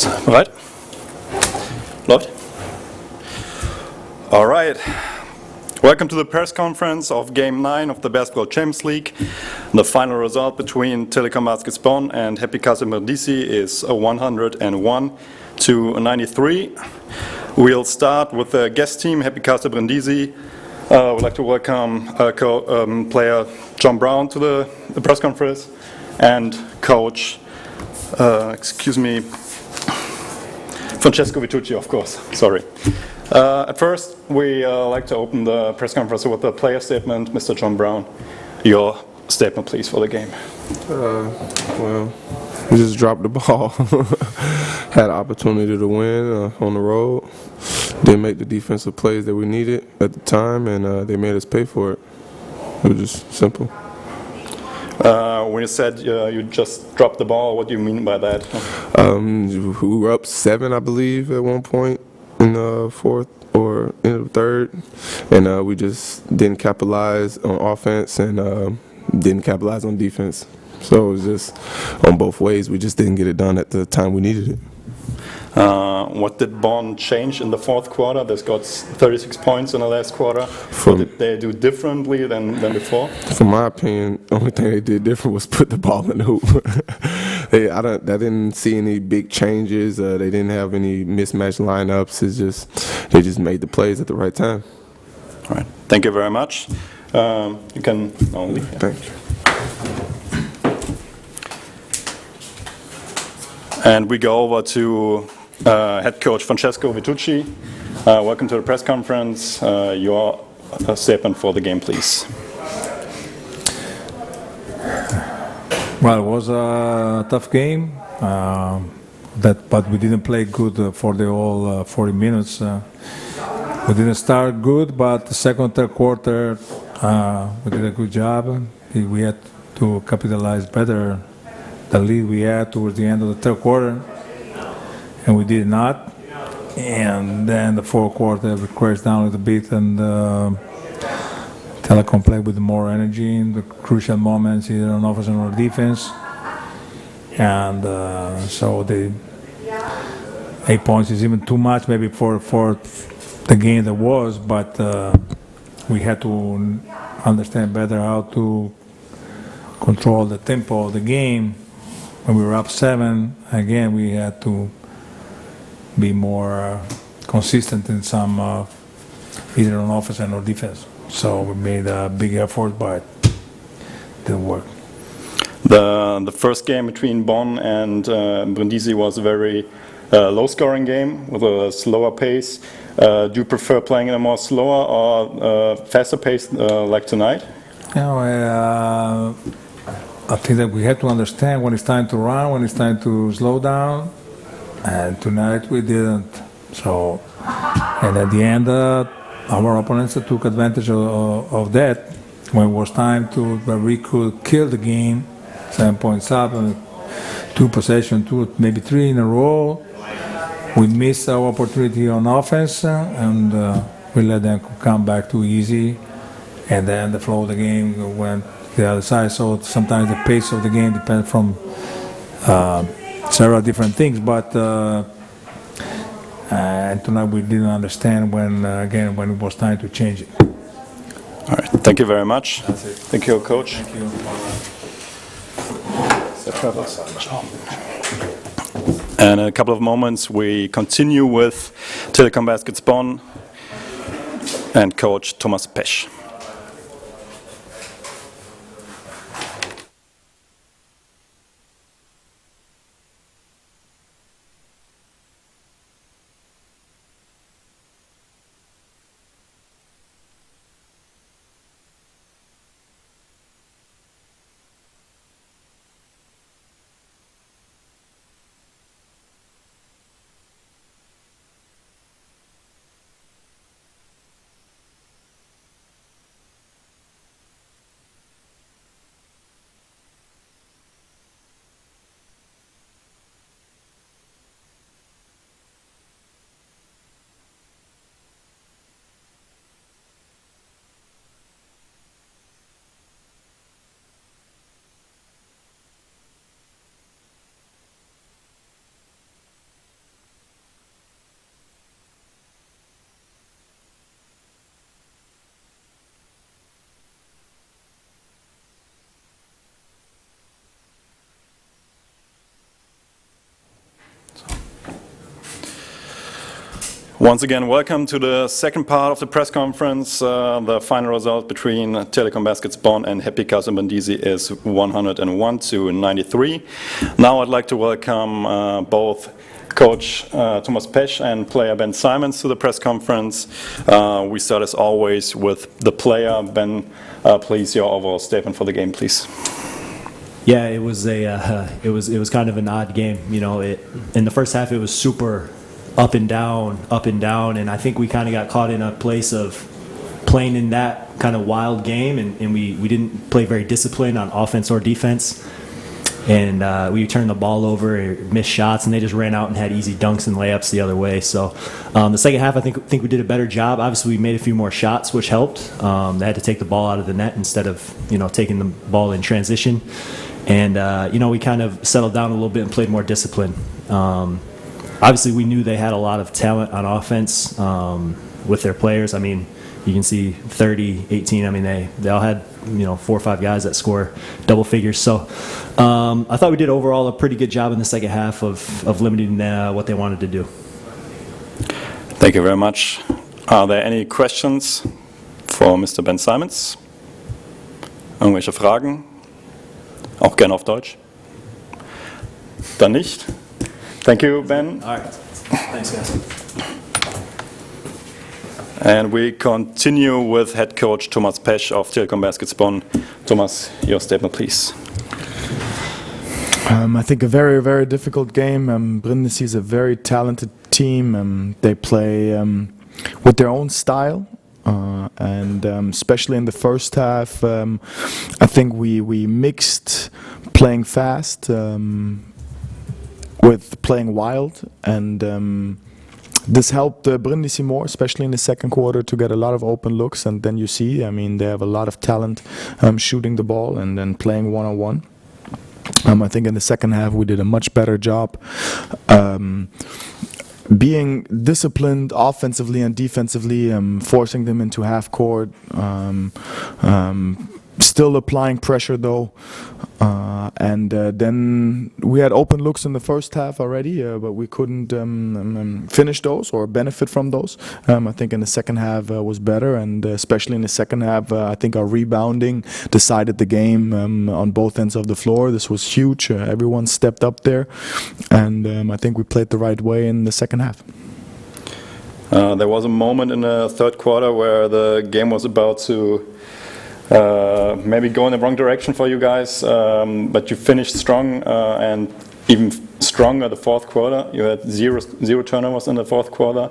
Bereit? Läuft? All right. Welcome to the press conference of Game 9 of the Basketball Champions League. The final result between Telekom Bonn and Happy Casa Brindisi is 101-93. We'll start with the guest team, Happy Casa Brindisi. I would like to welcome player John Brown to the press conference and coach, Francesco Vitucci, of course. Sorry. At first, we like to open the press conference with a player statement. Mr. John Brown, your statement, please, for the game. Well, we just dropped the ball. Had an opportunity to win on the road. Didn't make the defensive plays that we needed at the time, and they made us pay for it. It was just simple. When you said you just dropped the ball, what do you mean by that? We were up 7, I believe, at one point in the fourth or in the third, and we just didn't capitalize on offense and didn't capitalize on defense. So it was just on both ways. We just didn't get it done at the time we needed it. What did Bonn change in the fourth quarter? They got 36 points in the last quarter. What did they do differently than before? From my opinion, the only thing they did different was put the ball in the hoop. I didn't see any big changes. They didn't have any mismatched lineups. They just made the plays at the right time. All right. Thank you very much. You can now leave. Thank you. And we go over to head coach Francesco Vitucci. Welcome to the press conference. Your statement for the game, please. Well, it was a tough game, but we didn't play good for the whole 40 minutes. We didn't start good, but the second, third quarter, we did a good job. We had to capitalize better the lead we had towards the end of the third quarter, and we did not. And then the fourth quarter, we crashed down a little bit, and Telekom played with more energy in the crucial moments, either on offense or defense. And so the 8 points is even too much, maybe for the game that was, but we had to understand better how to control the tempo of the game. When we were up 7, again, we had to be more consistent in some, either on offense or defense. So we made a big effort, but it didn't work. The first game between Bonn and Brindisi was a very low-scoring game with a slower pace. Do you prefer playing in a more slower or faster pace like tonight? I think that we have to understand when it's time to run, when it's time to slow down, and tonight we didn't. So, and at the end, our opponents took advantage of that when it was time where we could kill the game, 7 points up, and 2 possessions, 2, maybe 3 in a row. We missed our opportunity on offense, and we let them come back too easy, and then the flow of the game went the other side. So sometimes the pace of the game depends from several different things, but and tonight we didn't understand when it was time to change it. All right, thank you very much. That's it. Thank you, coach. Thank you. And in a couple of moments we continue with Telekom Bonn and coach Thomas Pesch. Once again, welcome to the second part of the press conference. The final result between Telekom Baskets Bonn and Happy Casa Brindisi is 101-93. Now I'd like to welcome both Coach Thomas Pesch and player Ben Simons to the press conference. We start as always with the player. Ben, please, your overall statement for the game, please. Yeah, it was kind of an odd game. You know, in the first half it was super up and down, and I think we kind of got caught in a place of playing in that kind of wild game, and we didn't play very disciplined on offense or defense, and we turned the ball over, missed shots, and they just ran out and had easy dunks and layups the other way. So the second half, I think we did a better job. Obviously, we made a few more shots, which helped. They had to take the ball out of the net instead of taking the ball in transition, and we kind of settled down a little bit and played more discipline. Obviously, we knew they had a lot of talent on offense with their players. I mean, you can see 30, 18. I mean, they all had 4 or 5 guys that score double figures. So I thought we did overall a pretty good job in the second half of limiting what they wanted to do. Thank you very much. Are there any questions for Mr. Ben Simons? Irgendwelche Fragen? Auch gerne auf Deutsch. Dann nicht. Thank you, Ben. All right. Thanks, guys. And we continue with head coach Thomas Pesch of Telekom Baskets Bonn. Thomas, your statement, please. I think a very, very difficult game. Brindisi is a very talented team. They play with their own style. And especially in the first half, I think we mixed playing fast with playing wild, and this helped Brindisi more, especially in the second quarter, to get a lot of open looks. And then you see, I mean, they have a lot of talent shooting the ball and then playing one-on-one. I think in the second half we did a much better job being disciplined offensively and defensively, forcing them into half court, still applying pressure though, and then we had open looks in the first half already, but we couldn't finish those or benefit from those. I think in the second half was better, and especially in the second half, I think our rebounding decided the game on both ends of the floor. This was huge. Everyone stepped up there, and I think we played the right way in the second half. There was a moment in the third quarter where the game was about to maybe go in the wrong direction for you guys, but you finished strong and even stronger the fourth quarter. You had zero turnovers in the fourth quarter.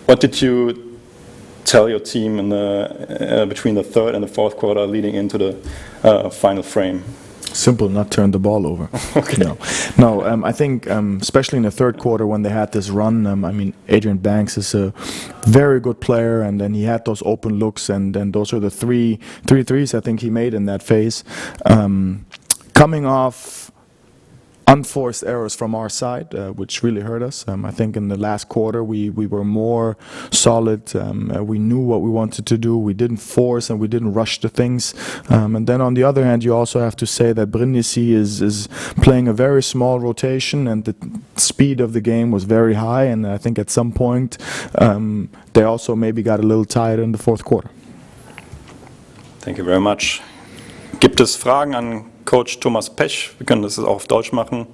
What did you tell your team in between the third and the fourth quarter leading into the final frame? Simple, not turn the ball over. Okay. No. I think especially in the third quarter when they had this run, I mean, Adrian Banks is a very good player, and then he had those open looks, and those are the three threes I think he made in that phase. Coming off unforced errors from our side, which really hurt us. I think in the last quarter we were more solid. We knew what we wanted to do. We didn't force and we didn't rush the things. And then on the other hand, you also have to say that Brindisi is playing a very small rotation, and the speed of the game was very high. And I think at some point they also maybe got a little tired in the fourth quarter. Thank you very much. Gibt es Fragen an Coach Thomas Pesch? Wir können das auch auf Deutsch machen.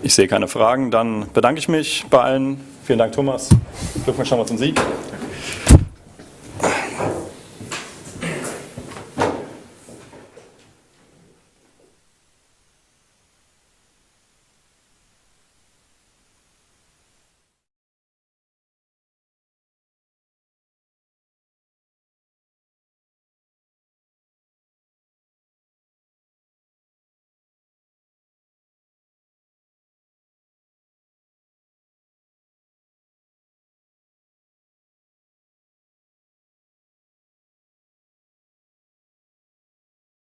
Ich sehe keine Fragen. Dann bedanke ich mich bei allen. Vielen Dank, Thomas. Glückwunsch nochmal zum Sieg.